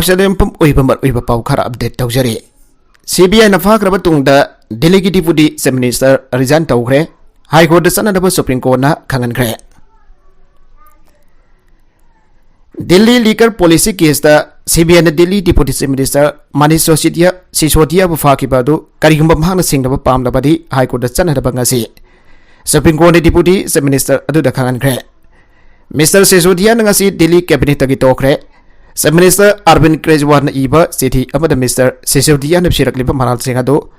Maksadempum Uibamar Uibapau Kara update Taujari. CBI Nafakra Batunda, Delhi Deputy Minister Rizan Taugre, High Court the Sanadaba Supreme Court na Kangan Kre. Delhi Liquor Policy case the CBI and Delhi Deputy Minister Manish Sisodia Bufaki Badu, Karigumba Singh of Palm the Body, High Court the Sanadabangasi. Supreme Court Deputy Minister Adu the Kangan Kre. Mr. Sisodia Nangasi Delhi Cabinet Tokre. Sub Minister Arvind Kejriwal Iba City Abada Mr. Sisodia Nipsiraklipa Manal Singado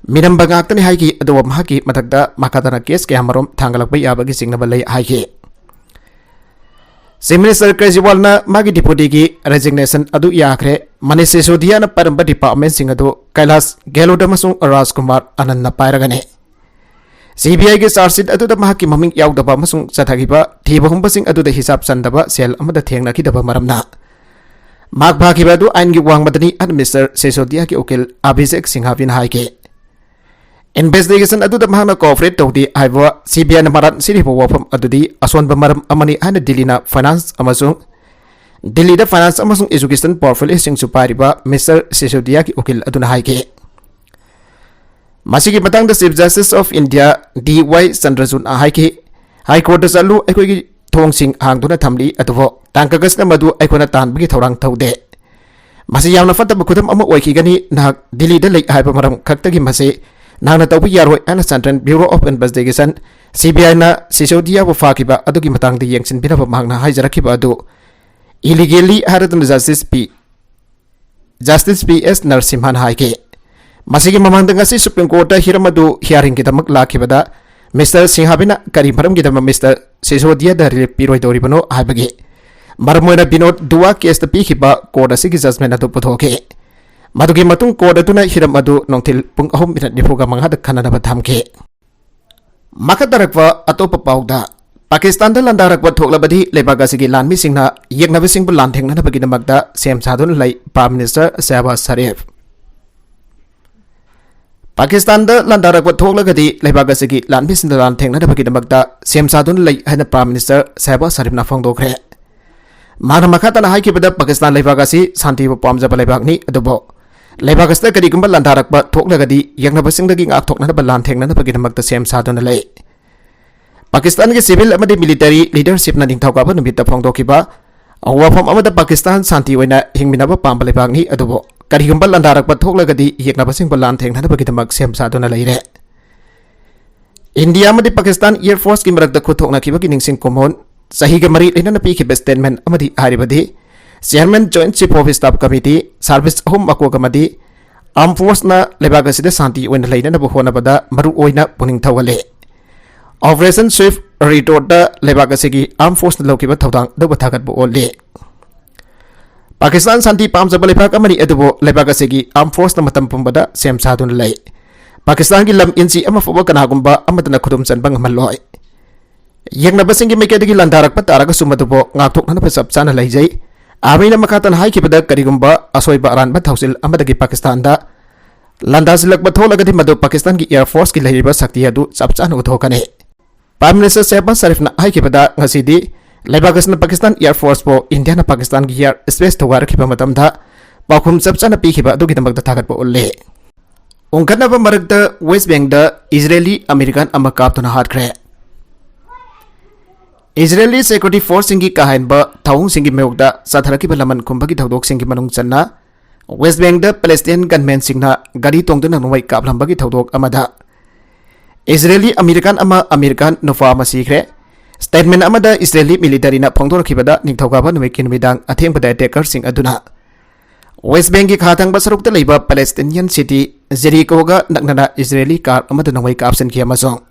Minam Bagaktan Haiki Adu Mahaki Matagda Makatana case Kamarum Tangalakby Abagi Singabalay Haiki. Sub Minister Kejriwal na Magi Deputy resignation Adu Yakre Manish Sisodia na Paramba Department Singado Kailas Gelodamasung Ras Kumar Ananda Pairagane. CBI के chargesheet अदुदा महाकी ममिंग याउदबा मसुंग चथागिबा थीबहुंबा सिंग अदुदा हिसाब संदबा cell अमदा थेंगना खिदबा मरमना माग भागिबा दु आइन गी वांगबदनी अन mister Sisodia के उकिल अभिषेक सिंहाविन हाइके investigation अदुदा महाना cooperate तौदी हाइबा CBI न मरान सिरिबो वफम अदुदी असोनबा मरम अमनी आइन दिल्लीना फाइनेंस अमसुंग दिल्लीदा फाइनेंस अमसुंग एजुकेशन पोर्टफोलियो सिंग सुपारिबा मिस्टर सिसोदिया के उकिल अदुना हाइके Masiki Matang the Chief Justice of India D.Y. Chandrachud Haiki High Court Salu Equigi Thong Sing Hangduna Tamli Atuvo Tankagas Namadu Icona Tan Bigi Torang Taude Masiyana Fata Bukutam Ama Wakigani Nag Dili the Lake Hypermaram Kaktagi Masi Nana Topi Yaro and Central Bureau of Investigation CBI na Sisodia Wafakiba Aduki Matang the Yanks in Binava Magna Hijarakiba do illegally Haradan Justice P.S. Narsimhan Haiki Masigi Mamandangasi Supreme Court Hiramadu hearing Kitamak Lakibada, Mr. Singhabina Karimaram Gitama Mr. Sisodia the Piro Doribano Habagi. Marmoina Binot Dua case the Pikiba, Court Siki Jasmine to Putoke. Maduki Matung Court Tuna Hiramadu Nontil Pung Home in the Pogamanga the Canada Batamke. Makadarakwa Atopa Pauda. Pakistan the Landarakwa Toklabadi, Lebagasigi land missing na Yagnavising Bulanting Nabagina Magda, same Sadun like Prime Minister Shehbaz Sharif. Pakistan the Landarakwa Toklagadi, Lebagasigi, Landmis in the Land Tang Nabagida, same Sadun like and the Prime Minister Shehbaz Sharif Nafongdokre. Manamakatan Haikibada, Pakistan Lebagasi, Santi Pomza Balebagni, Adobo. Lebagasta Kadikumba Landarakwa Toklagadi, Yangnabasing the Ging Atok Nabalan Tang Nabaginamak the same Sadun lay. Pakistan के civil अमदे military leadership ना निंथाव काबा नुबिता फोंगदोकिबा अवाफम अमदा पाकिस्तान शांति वैना हिंगमिनाबा पांबलेबागनी अदुबो करिगुंबा लंदारकबा थोकलगदी येकनाबसिंग लान थेंगनादा बगिदमक सेम सादोना लैरे इंडिया अमदे पाकिस्तान एयर फोर्स की मरकदा खुथोकनाकिबगी निंगसिंग कोमोन सहीगा मरी लेना पीखिबा स्टेटमेंट अमदि हारिबदी chairman joint chief of staff committee service होम अकोगमदी आर्म फोर्स ना लेबागसिदा शांति वैना लैनाबो होनाबदा मरु ओइना पुनिंग थवले Operation Swift Retort the Lebagasigi Armed Force Lokiba Todang the Batakat Ole Pakistan Santi Palms of Balipakamani Edubo Lebagasigi Armed Force the Matampumbada Sam Sadun Lay Pakistan Gilam Insi Amafokanagumba Amatana Kudums and Bangamaloy Yagnabasingi Makedi Landarak Pataraga Sumatubo Natok Nanapasap Sana Lay Arena Makatan Haikibada Karigumba Asoy Baran Batausil Amadagi Pakistan da Landazilak Batolagadi Madu Pakistan Air Force ki Lahiba Saktiadu Sapsan Utokane Prime Minister Shehbaz Sharif na Haikibada Ngasidi Lebagas na Pakistan Air Force po India na Pakistan ki Air Space Tawar kiba matamda Pakum Sapsan na Pikiba do kita magdatagat po uli Ungkat na pa maragda West Bank da Israeli American amakap to na hardkre Israeli Security Force singi kahain ba Taung singi meugda sa tharaki balaman kumbagi tawdok singi manung channa West Bank da Palestinian gunmen singna gari tongdo na nuway kaplambagi tawdok amada Israeli American ama American Nufa Masikre Statement amada Israeli military na Pongdor Kibada Ningtogaba Numekin Midang Atem Pada Decker Sing Aduna West Bank Hatang Basaruk the Labor Palestinian city Jerichoga Nagnana Israeli car amada Nuway Kapsen Kiamazong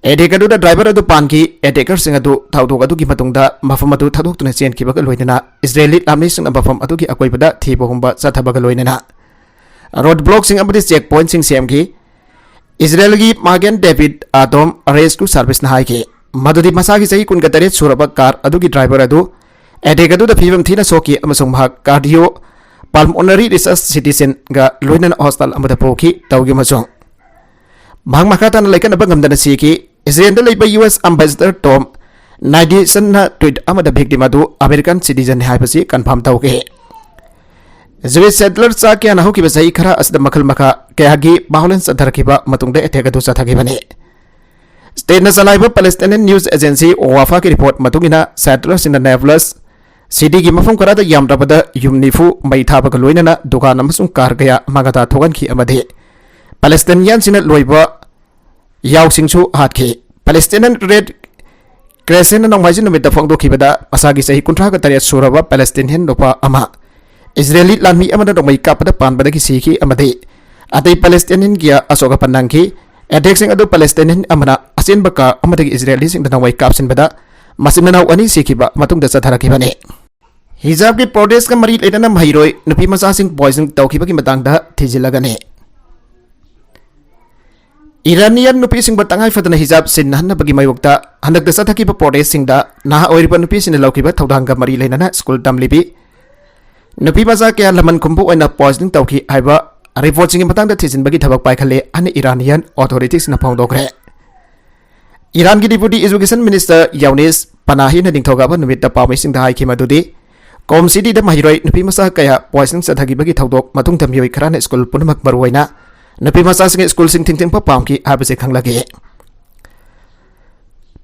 Edekadu the driver of the Panki Edecker Sing Adu Taudoga Gimatunda Mafamadu Taduk to Nasian Kibakaloina Israeli Lamnation Abafam Aduki Akwibada Tibohumba Satabagaloina Roadblock Sing Abadis checkpoint Sing CMK Israeli Magen David Atom Rescue Service na haike Madudi Masagi Sahi Kunkatare Suraba car Aduki driver Adu Edegadu the Pivum Tina Soki Amasung Cardio Pulmonary Research Citizen Ga Luinan Hostel Amada Poki Taugi Masong Bang Makatan like an Abangamdana Siki Israel the US Ambassador Tom Nadi Sana tweet Amada Big Dimadu American citizen Hypasi confirm Tauke Jewish settler cha kya na hokiba sahi khara asda makhal makha kya gi violence adharkiba matungda attack adu chathagibani. State na salaiba Palestinian News Agency Wafa ki report matungina settlers in the Nablus City gi mafum karada yamrabada yumnifu mai thabaka loinana dukan amasung kar gaya magata thogan ki amade Palestinian sina loiba yausingchu hatki Palestinian Red Crescent nang majin numit phongdo kibada asagi sahi kuntra ka tariya suraba Palestinian lopa ama Israeli lanmi amada dongmai kapada panbada ki siki amade atai Palestinian kia asoga panangki Addexing adu Palestinian amana asin baka amadi Israeli sing danawai kapsin bada masimnanaw ani sikiba matungda satharakibani hijab ki protest ka mari leitana mahiroi nupi macha sing poison tawkiba ki matangda thijilagani Iranian nupi sing batangai fatana hijab sinhanna bagi mayukta handak da sathakiba protest sing da naha oiriba nupi sin lawkiba thawdanga mari leitana school tamlibi nupi macha kya laman kumbu oina poison tawki haiba report sing matang da thijin bagi thabak paikhale ani Iranian authorities na phongdokre Iran ki deputy education minister Yaunis Panahi na dingthoga ba numit da pawai sing da hai ki madudi kom city da mahiroi nupi masa kaya poison sathagi bagi thodok matung thamyoi kharana school punamak barwaina nupi masa sing school sing thingthing pa pamki habase khanglage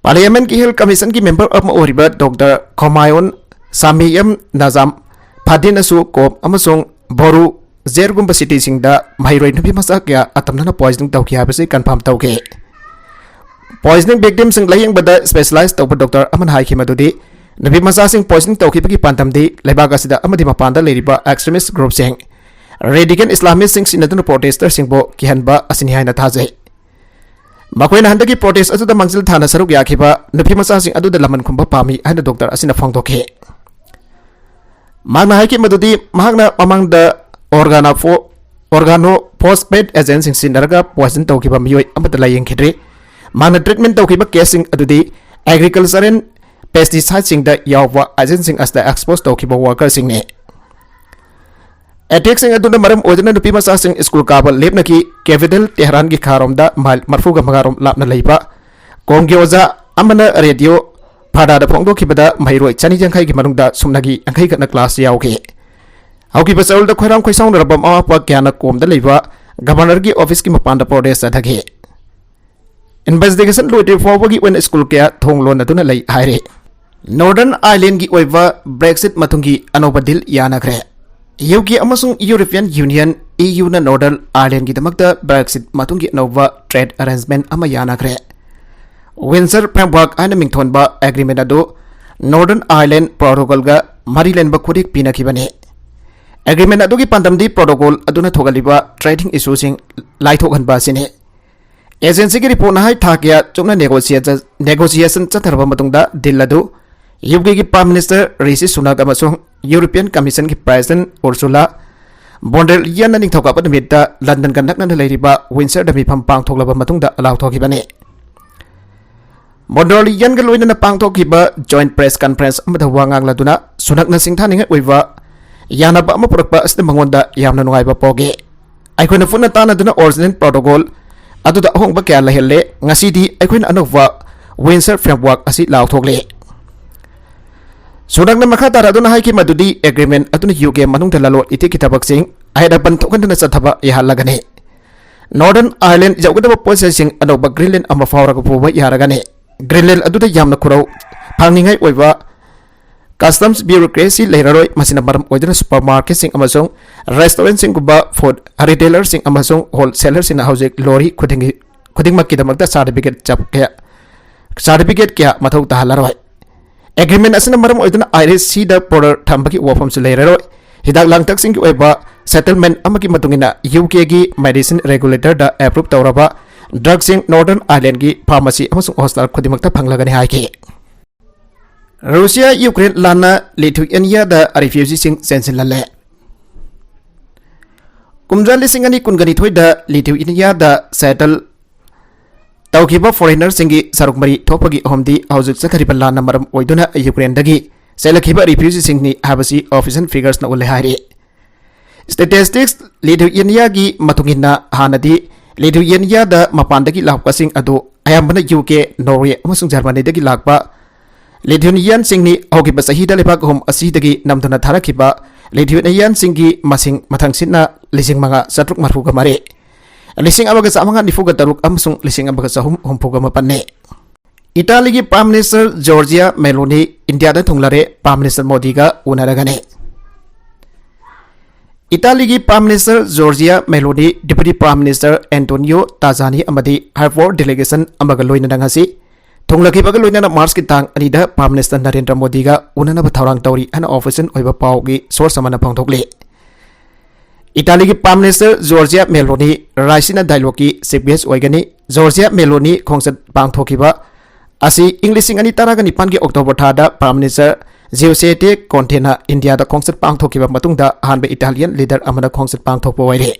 Parliament ki Health Commission ki member of Oriba Dr. Khomayon Samiyam Nazam Phadinasu Kom amasung Boru Zergumba city sing da mahiroi nupi masa kya atamna na poisoning tawki habase confirm tawke Poisoning victims sing laying bada specialized tawba doctor aman hai ki madudi nupi masa sing poisoning tawki bagi pantamdi lebaga sida amadi mapanda leriba extremist group sing radical islamist sing sinadun protester sing bo kihanba asini haina thajai makoina handaki protest adu da mangsil thana saruk yakhiba nupi masa sing adu da laman khumba pami haina doctor asina phongdokhe magna hai ki madudi mahagna amang da organo postpaid agency sinaraga poison tawkiba miyoi amata layeng khidre Mana treatment tawkiba casing adudi agriculture and pesticide sing da yawa agency as the exposed tawkiba worker sing ne attack sing aduna maram ojana nupi masa sing school kabal lepna ki capital Tehran ki kharom da marfuga magarom lapna leiba kongge oja amana radio phada da phongdo kibada mairoi chani jangkhai ki manungda sumnagi angkhai kana class yauke Hauki pasal da khoiram khoisong rabam awa pa kyana kom da leiba governor ki office ki mapanda protest adhage investigation loite forward ki when school kya thonglon aduna lei haire Northern Ireland ki oiba Brexit matungi anoba dil yanakre UK amasung European Union EU na Northern Ireland ki damakta Brexit matungi anoba trade arrangement ama yanakre Windsor framework ana mingthon ba agreement ado Northern Ireland protocol ga Maryland ba khudik pinakibane Agreement adugi pandamdi protocol aduna thogaliba trading issues sing laithokhan ba sine agency ki report na hai thakya chungna negotiation chatharba matungda deal adu UK ki prime minister Rishi Sunak amasung European Commission ki president Ursula von der Leyen ning thoka padmita London kan nakna leiriba Windsor da mi pham pang thoklaba matungda allow thokibane von der Leyen ga loina na pang thokiba joint press conference amada wangang laduna Sunak na singthani oiwa Yana ba mapurakpa asde mangonda yamna nungai ba poge aikhoina funa tana duna original protocol adu da hong ba kya lahelle ngasi di aikhoina anova Windsor framework asi law thokle Sunak na makha tara duna haiki madudi agreement aduna UK manung dalalo iti kitabak sing aida ban thokan na sathaba yahalagane Northern Ireland jawgada ba processing anova Greenland ama fawra ko ba yaragane Greenland adu da yamna khurau phangingai oiba Customs bureaucracy leheroi masina maram oidana supermarket sing amasong restaurant sing kuba food retailer sing amasong wholesaler sing haujek lori khuding makki damakta certificate kya mathau tahalaroi agreement asina maram oidana IRC da border thambaki wafam se leheroi hidak langtak sing ki oiba settlement amaki matungina UK gi medicine regulator da approve tawraba drug sing Northern Ireland gi pharmacy amasong hospital khudimakta phanglagani haike Russia Ukraine lana Lithuania da refugee sing sensin lalle kumjali singani kungani thoi da Lithuania da settle tawkiba foreigner singi saruk mari thopagi homdi haujuk sakhariba lana maram oiduna Ukraine dagi selakhiba refugee singni habasi official figures na ulle haire statistics Lithuania gi matungina hanadi Lithuania da mapandagi lakpasing adu ayambana UK Norway amasung Germany dagi lakpa Lithuanian singni hogi basahi da lebak hom asi dagi namdana tharakiba लेथिबन यान सिंगी मसिंग मथंगसिना लिसिंग मंगा सत्रुक मरफुगा मरे लिसिंग अबगा सामंगा निफुगा तरुक अमसुंग लिसिंग अबगा सहुम हुमफुगा मपन्ने इटाली की prime minister Giorgia Meloni India दा थुंगलारे प्राइम मिनिस्टर मोदी का उनरगने इटाली की prime minister Giorgia Meloni deputy prime minister Antonio Tajani अमदी हार्वर्ड डेलीगेशन अमगा लोइना ngasi थुंगलखिबगा लोइना मार्च की तांग अनिदा प्राइम मिनिस्टर नरेंद्र मोदी का उननब थौरांग तौरी अन ऑफिशियल ओइबा पाउगी सोर्स अमना फंगथोकले इटाली की prime minister Giorgia Meloni Raisina dialogue की चीफ गेस्ट ओइगनी जॉर्जिया मेलोनी खोंगसत पांगथोकिबा असी इंग्लिशिंग अनि तरागा निपान की अक्टोबर थादा prime minister Giuseppe Conte India दा खोंगसत पांगथोकिबा मतुंगदा हानबे इटालियन लीडर अमना खोंगसत पांगथोकबा ओइरे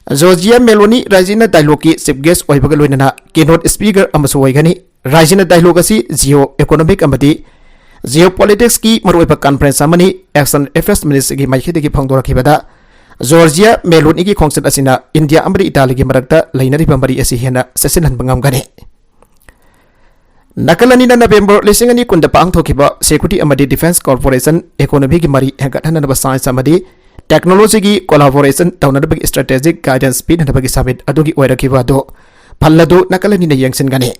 जॉर्जिया मेलोनी राइजिना डायलॉग की चीफ गेस्ट ओइबगा लोइना केनोट स्पीकर अमसु ओइगनी राइजिना डायलॉग असी जियो इकोनॉमिक अमदी जियो पॉलिटिक्स की मरोइबा कॉन्फ्रेंस अमनी एक्शन अफेयर्स मिनिस्टर की माइखेदगी फंगदोरखिबदा जॉर्जिया मेलोनी की खोंगसत असिना इंडिया अमदी इटाली की मरक्ता लैनरिबा मरी असि हेना सेसिनहनबा ngamgani नकलनी नवेंबर लिसिंग अनि कुंद पांगथोकिबा सिक्योरिटी अमदी डिफेंस कॉर्पोरेशन इकोनॉमी की मरी हेगटहनबा साइंस अमदी टेक्नोलॉजी की कोलैबोरेशन तौनबगी स्ट्रेटेजिक गाइडेंस पीनबगी समिट अदुगी ओइरखिबा दो फल्लदु नकलनी यंगसिनगने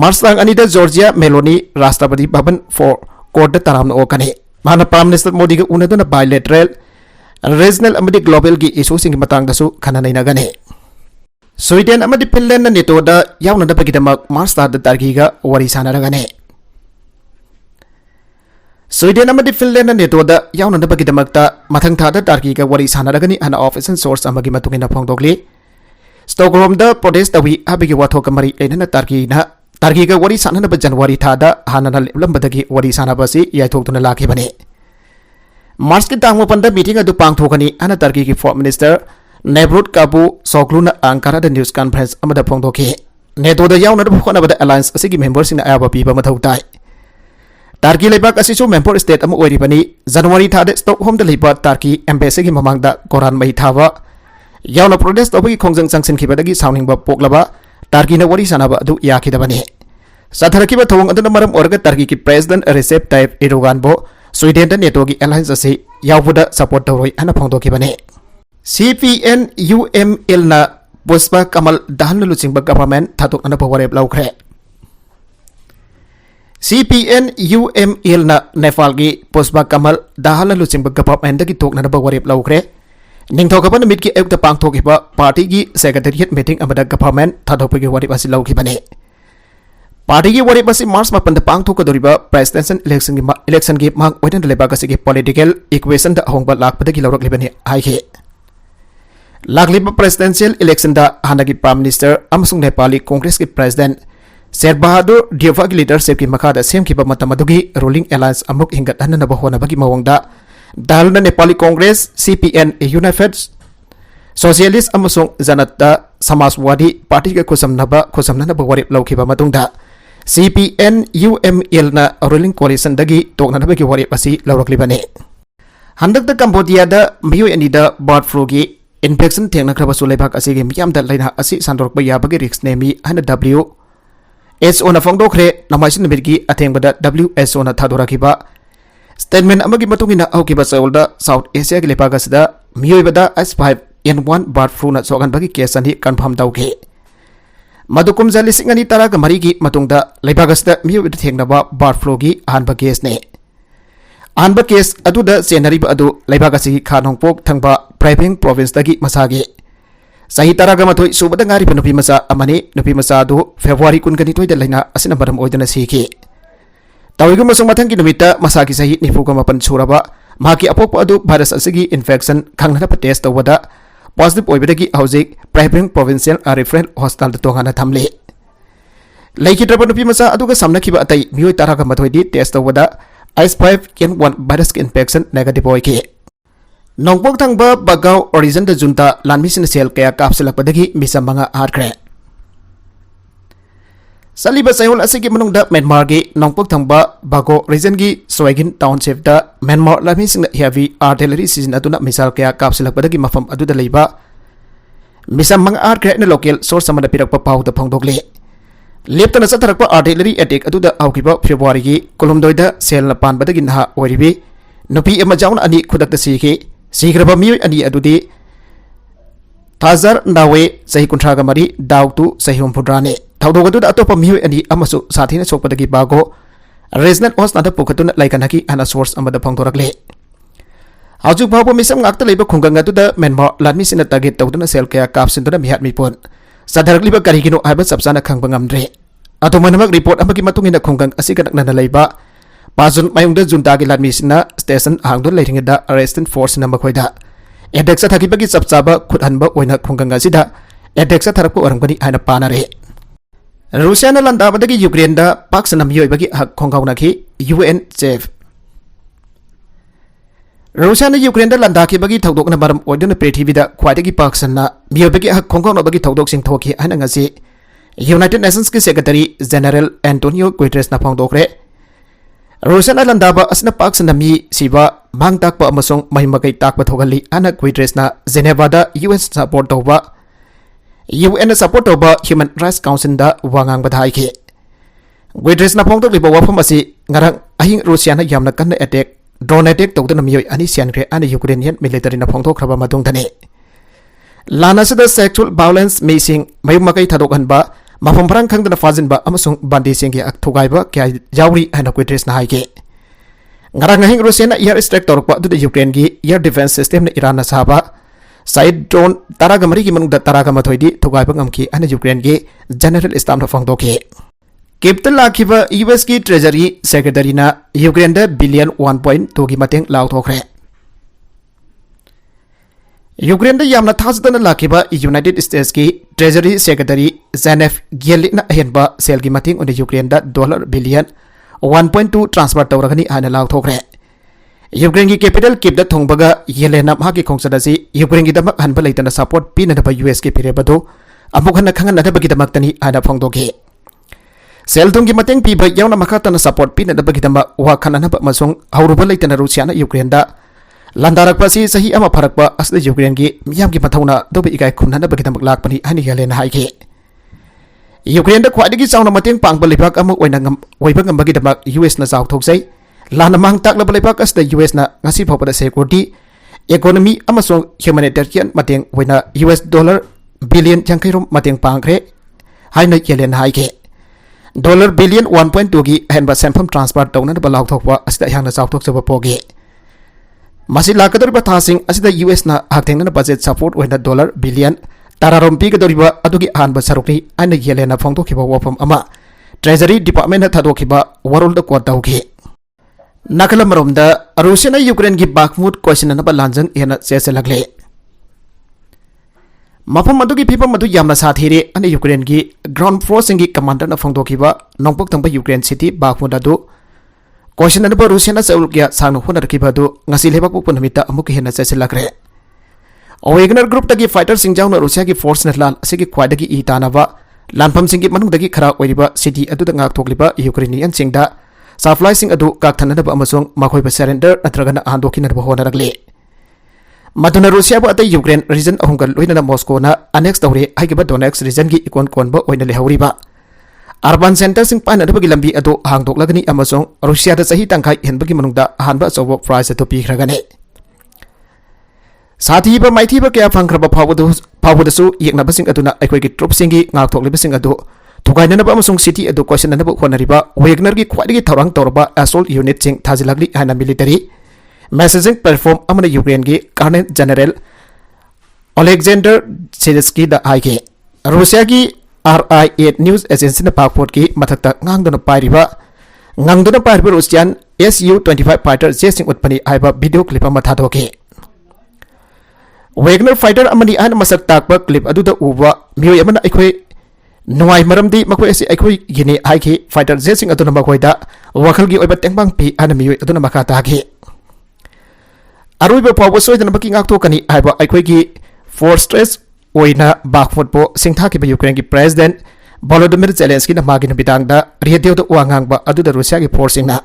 मार्च तांग अनिदा Giorgia Meloni Rashtrapati Bhavan for court तराम ओकने माना प्राइम मिनिस्टर मोदी के उनदुना बायलैटरल रीजनल अमदी ग्लोबल की इशूसिंग मतंगदसु खननैनगने स्वीडन अमदी फिनलैंड नेटो दा यावनदबगिदमक मार्च ताद तारगीगा वरी सानरगने स्वीडन अमदी फिनलैंड नेटो दा यावनदबगिदमकता मथंग थादा तारगीगा वरी सानरगनी अन ऑफिशियल सोर्स अमगी मतुंगिना फोंगदोगली स्टॉकहोम दा प्रोटेस्ट तवी अबगी वाथोक मरी लेनना तारगीगा वरी साननब जनवरी थादा हानना लेबलंबदगी वरी सानबसी याइथोक्तुना लाखिबने मार्च की तांग मपंदा मीटिंग अदु पांगथोकनी अन तारगी की फॉरेन मिनिस्टर नेब्रुट काबू सोग्लुना अंकारा द न्यूज कॉन्फ्रेंस अमदा फोंगदोखि नेटो दा यावनद फोखनबदा अलायंस असिगी मेंबर सिंग आयाबा पीबा मथौ ताई तार्की लेबाक असिसु मेंबर स्टेट अम ओइरिबनी जनवरी थादा स्टॉकहोम दा लेबा तार्की एम्बेसी की ममांगदा कोरान मई थाबा यावना प्रोटेस्ट तौबगी खोंजंग संगसिनखिबदगी साउनिंगबा पोकलबा तार्कीना वरी सानबा अदु याखिदबनी साथरखिबा थोंग अदुना मरम ओरगा तार्की की प्रेसिडेंट रिसेप ताइप एर्डोगान बो स्वीडन दा नेटो की अलायंस असि यावबुदा सपोर्ट तौरोय अना फोंदोखिबनी CPN UML ना पुष्पा कमल दहन लुचिंग गवर्नमेंट थातोकना वरेप लौखरे CPN UML ना नेपाल की पुष्पा कमल दहन लुचिंग गवर्नमेंट की तोकना वरेप लौखरे निंगथौकबा नमित की अयुक्त पांगथोकिबा पार्टी की सेक्रेटरिएट मीटिंग अमदा गवर्नमेंट थादोकपगी वरेप असि लौखिबने पार्टी की वरेप असि मार्च 8 पांगथोकदोरिबा प्रेसिडेंशियल इलेक्शन की मांग ओइदन लेबाक असि की पॉलिटिकल इक्वेशन दा होंगबा लाखपदगी लौरकलिबने हाइखे लाखलिबा प्रेसिडेंशियल इलेक्शन दा हानगी प्राइम मिनिस्टर अमसुंग नेपाली कांग्रेस की प्रेसिडेंट शेर बहादुर देउफा की लीडरशिप की मखादा सेमखिबा मतमदुगी रूलिंग अलायंस अमुक हिंगतहननबा होनबगी मवंगदा दालना Nepali Congress CPN united socialist अमसुंग जनता समाजवादी पार्टी के खुसमनबा वरेप लौखिबा मतुंगदा CPN UML ना रूलिंग कोalition दगी तोकनबगी वरेप असि लौरकलिबने हंदकता कंबोडिया दा मियो एनिदा बर्ड फ्लू की इन्फेक्शन थेंगनख्रबसु लेबाक असिगी मियामदा लैना असि सानदोरकबा याबगी रिस्क नेमी हन WHO ना फोंगदोखरे नमाइसिन नमितगी अथेंगबदा WHO ना थादोरखिबा स्टेटमेंट अमगी मतुंगिना औकिबा चौलदा साउथ एशिया की लेबाक असदा मियोइबदा H5N1 बर्ड फ्लू ना सोगनबगी केस अनि कन्फर्म तौखे मदुकुमजा लिसिंग अनि तरागा मरी की मतुंगदा लेबाक असदा मियोइबदा थेंगनबा बर्ड फ्लू की अहानबा केस ने अहानबा केस अदुदा चेनरिबा अदु लेबाक असि खानोंगपोक थंगबा प्राइवेंग प्रोविंस दगी मसागे सही तरागा मथोय सुबदा ngaरिबा नुपी मसा अमनी नुपी मसा दु फेब्रुवारी 22 दा लेना असिना बरम ओइदना सीखि तविगु मसुंग मथंगी नुमिता मसागी सही 95 सुरबा माकी अपोक अदु भाइरस असिगी इन्फेक्शन खंगनबा टेस्ट तवदा पॉजिटिव ओइबदगी हौजिक प्राइवेंग प्रोविंशियल रेफरल हॉस्पिटल दा तोंगाना थमले लेखिद्रबा नुपी मसा अदुगा समनखिबा अतै मियोय तरागा मथोयदी टेस्ट तवदा H5N1 भाइरस की इन्फेक्शन नेगेटिव ओइके नोंगपोक थंगबा बगाव ओरिजिन द जुनता लानमिसिन सेल कया कापसिलकपदगी मिसम मंगा हारखरे सलीबा सयोल असिगी मनुंगदा म्यांमार की नोंगपोक थंगबा बागो रीजन की सोयगिन टाउनशिप दा म्यांमार लानमिसिन हेवी आर्टिलरी सीजन अदुना मिसाल कया कापसिलकपदगी मफम अदुदा लेबा मिसम मंगा हारखरे न लोकल सोर्स समदा पिरकपा पाउदा फोंगदोगले लेप्तना चथरकपा आर्टिलरी अटैक अदुदा आउकिबा फेब्रुवारी की कोलुमदोइदा सेलना पानबदगी नहा ओरिबी नुपी अमा जाउन अनि खुदक सीखे सीग्रब मियोय अनि अदुदी थाजर नावे सही कुंथ्रागा मरी दाउतु सही हुमफुद्राने थौदोग अदुदा अतोप मियोय अनि अमसु साथीना सोकपदगी बागो रेजनल हॉस्पिटल पुखतुन लाइकनकी अना source अमदा फंगथोरकले हजु फावबो मिसम ngakta leiba khungang aduda menmo ladmi sina target tawduna sel kaya kapsinduna mihat mipon sadharliba karigino aiba sabsana khangba ngamdre atomanmak report amagi matungina khungang asikanakna leiba pazun mayungda junta gi ladmi sina station hangdun leiringda arrestant force na makhoida edeksa thakibagi sabchaba khuthanba oina khungang asida edeksa tharakko orangani aina panare Russia na landabadagi Ukraine da paksana miyoibagi hak khongauna ki UN chef Russia na Ukraine da landaki bagi thaudok na maram oiduna prithibida khwaidagi paksana miyoibagi hak khongauna bagi thaudok sing thoki ana ngasi United Nations ki Secretary General Antonio Guterres na phangdokre Russia na landaba asna paksana mi siba mangtakpa amasong mahimagai takpa thogali ana Guterres na Geneva da US support toba UN support toba Human Rights Council da wangang badhai ke Guterres na phongtok liba wafam asi ngarang ahing Russia na yamna kanna attack drone attack tawduna miyoy ani siankre ani Ukrainian military na phongtok khaba madung thane lana sada sexual violence meising mayumakai thadokan ba mafam pharang khangdana fajin ba amasung bandi singgi ak thugai ba kya yauri ana Guterres na haike ngarang ahing Russia na air strike torpa du Ukraine gi air defense system na Iran na saba side drone taragamari ki manungda taragamathoi thugai bangam ki ana Ukraine gi general staff na phangdoke capital lakhiba US ki treasury secretary na Ukraine da billion 1.2 ki mateng law thokre Ukraine da yamna thasdana lakhiba United States ki treasury secretary Zanef Gelina henba sel ki mateng on Ukraine da dollar billion 1.2 transfer tawragani ana law thokre Ukraine ki capital kip da thongbaga Yelena ma ki khongsadasi Ukraine ki damak hanba leitana support pina da US ki pirebado amuk hanna khangan na bagi damak tani ana phongdoke Seldung ki mateng piba yauna makatana support pina da bagi damak wa khanana ba masung hauruba leitana Russia na Ukraine da landarak pasi sahi ama pharakpa asda Ukraine ki miyam ki pathauna dobe ikai khunna bagi damak lakpani hani Yelena haike Ukraine da khwaidagi chauna mateng pangba lebak amuk oina ngam oiba ngam bagi damak US na jaw thoksai lana mang tak la balai pakas da US na ngasi phopada security economy amasong humanitarian mateng wena US dollar billion jangkairum mateng pangkre haina yelen haike dollar billion 1.2 gi henba sampham transfer tawna ba law thokwa asida hangna chaw thok chaba poge masi lakador ba thasing asida US na haktengna budget support wena dollar billion tararom pi gadoriba adugi hanba sarukni aina yelena phongtokhiba wafam ama treasury department na thadokhiba warol da kwat dauke Nakala maromda Russia na Ukraine ki Bakhmut question na balanjang yana sese lagle mafam madu ki pipa madu yamna sathire ani Ukraine ki ground force ki commander na phongdokiba nongpok tangba Ukraine city Bakhmut adu question na ba Russia na saul kya sangno honar ki badu ngasi lebak puk namita amuk hena sese lagre Wagner group tagi fighter singjaw na Russia ki force na lan asigi khwaidagi itanaba lanpham singgi manungdagi khara oiriba city adu da ngak thokliba Ukrainian singda supply sing adu kakthana ba amasong makhoi ba surrender natragana andokina ba honaragli maduna Russia ba ata Ukraine region ahungal loina na Moscow na annex tawre haigiba Donetsk region gi ikon kon ba oina le hawriba urban center sing pana da bagi lambi adu hangdok lagani amasong Russia da sahi tangkai henbagi manungda hanba sobo price atu pi khragane sathi ba maithi ba kya phangkhra ba phawdu su yekna basing aduna aikoi gi troop singi ngak thok le basing adu Tukaina na ba amasong city edu question na ba khonariba Wagner gi khwaidagi thorang torba assault unit sing thajilagli hana military messaging platform amana Ukraine gi Colonel General Alexander Syrskyi da haike Russia gi RI8 news agency na passport ki mathakta ngangdona pairiba Russian Su-25 fighter jesing utpani aiba video clip ama thadoke Wagner fighter amani an masak takpa clip aduda uba miyoy amana aikoi Nuai maramdi makoi asi aikoi gini haiki fighter jet sing aduna makoida wakal gi oiba tengbang pi ana mioi aduna makata gi aruiba pawo soidana baki ngak to kani aiba aikoi gi fortress oina Bakhmut po singtha ki ba Ukraine gi president Volodymyr Zelensky na magin bidang da radio to wangang ba aduda Russia gi forcing na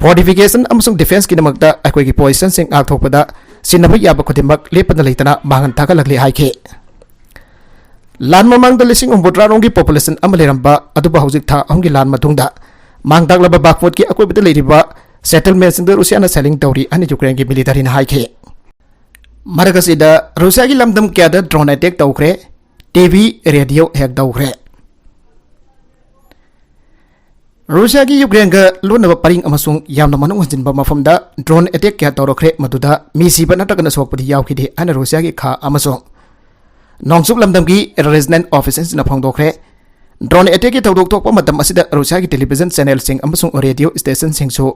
fortification amasung defense ki namakta aikoi gi position sing ak thokpada sinabu yaba khodimak lepana leitana mangan takalagli haiki Lan mamang da lising umbudra rongi population amaleramba aduba hauzik tha ongi lan matungda mangdak laba Bakhmut ki akoi bita leiriba settlement Russia सेलिंग तौरी अने Ukraine की military हाइखे मरगसीदा Russia की लमदम क्या drone attack तौरे TV radio हेक तौरे Russia की Ukraine का लोनब purring अमसुंग यामना मनुंग हजिनबा मफमदा drone attack क्या तौरखरे मदुदा मिसीब नटकन सोकपदि यावखिदे अने रूसिया की खा अमसुंग नोंगसुक लमदम की रेजिडेंट ऑफिसर्स न फोंदोखरे ड्रोन अटैक की थौदोक थोकपा मतम असिदा रूसिया की टेलीविजन चैनल सिंग अमसुंग रेडियो स्टेशन सिंगसु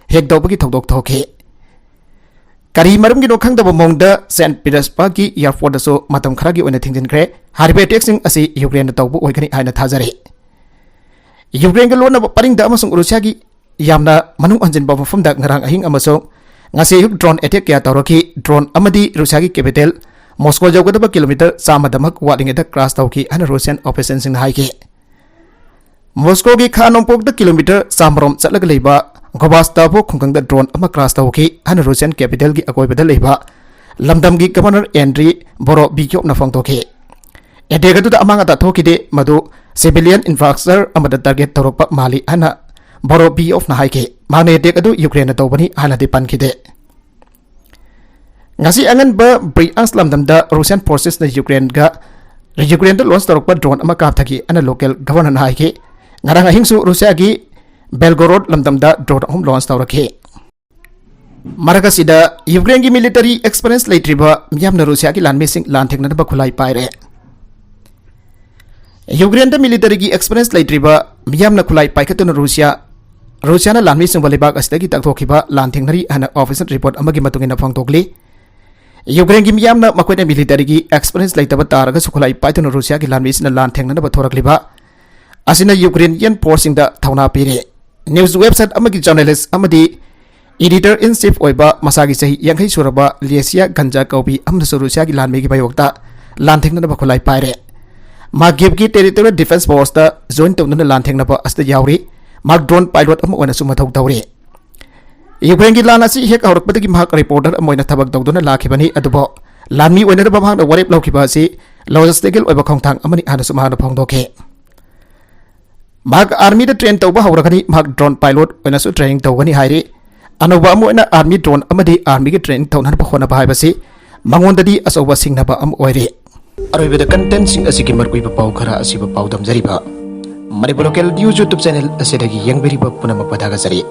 हेक दौबगी थौदोक थोखे करी मरम की नोखंगदब मोंगदा सेंट पीटर्सबर्ग की एयरपोर्ट दसो मतम खरागी ओने थिंजिनखरे हारिबे अटैक सिंग असि यूक्रेन तौबु ओइगनि हाइना थाजरे यूक्रेन के लोन परिंग रूसिया की यामना मनुंग अंजन मफम ngarang ahing amasong ngase yuk drone attack kya tawraki drone amadi Russia की कैपिटल मॉस्को जौगदब किलोमीटर चामदमक वालिंगेद क्रॉस तौकी अन रूसियन ऑपरेशन सिंग हाइके मॉस्को की खा नोंपोक किलोमीटर चामरोम चलग लेबा गोबास्ताबो खुंगंग ड्रोन अमा क्रॉस तौकी अन रूसियन कैपिटल की अकोइबद लेबा लमदम की गवर्नर एंड्री बोरो बिक्योप न फोंदोके अटैक अदुदा अमांग अता थोकिदे मदु सिविलियन इंफ्रास्ट्रक्चर अमद टारगेट तौरप माली अना बोरो बिक्योप न हाइके माने अटैक अदु Ukraine तौबनी हानदि पनखिदे ngasi angan ba brias lamdamda russian forces na ukraine da launch torok pa drone ama kap thaki ana local governor haike ngarang ahingsu russia gi belgorod lamdamda drone home launch torake maragasida ukraine gi military experience leitriba myamna russia gi lanmesing lanthekna ba khulai paire ukraine da military gi experience leitriba myamna khulai paikatuna russia na lanmesing balibak asdagi takthokiba lantheknari ana official report amagi matungina phangtokli Ukraine की मियामना मकोइना military की experience लेतब तारग सुखलाई पाइतन Russia की लानमिसना लान थेंगनब थोरकलिबा असिना यूक्रेनियन फोर्सिंग दा थौना पीरे न्यूज वेबसाइट अमगी जर्नलिस्ट अमदी एडिटर इन चीफ ओइबा मसागी सही यंखै सुरबा लेसिया गंजा कौबी अमदसु रूसिया की लानमी की बयोक्ता लान थेंगनब खुलाई पाइरे मागिब की टेरिटोरियल डिफेंस फोर्स दा जॉइन तौनना लान थेंगनब अस्त यावरी माग ड्रोन पायलट अम ओना सुमथौ तौरी यूक्रेन की लान असी हेक हौरकपदगी महक रिपोर्टर अमोइना थबक तौदुना लाखिबनी अदुबो लानमी ओइनरबा महक वरेप लौखिबा असी लॉजिस्टिकल ओइबा खोंथांग अमनि हानसु महक फोंदोके महक आर्मी दा ट्रेन तौबा हौरगनी महक ड्रोन पायलट ओइनसु ट्रेनिंग तौगनी हाइरि अनोबा अमोइना आर्मी ड्रोन अमदि आर्मी की ट्रेनिंग तौनन होना बाहायबसी मंगोंददी असौबा सिंगनबा अम ओइरे अरोइबदा कंटेंट सिंग असी की मरकुइबा पाउ खरा असीबा पाउ दमजरिबा Manipur local news YouTube channel असिदगी यंगबेरिबा पुनम पदागजरी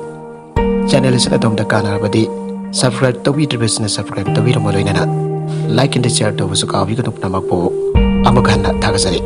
चैनल से अदम कानाबदी सब्सक्राइब तौबीद्रिबसना सब्सक्राइब तौबीरम लोइनना लाइक एंड शेयर तौबसु काबिगनु नमकपो अमखाना थागजरी।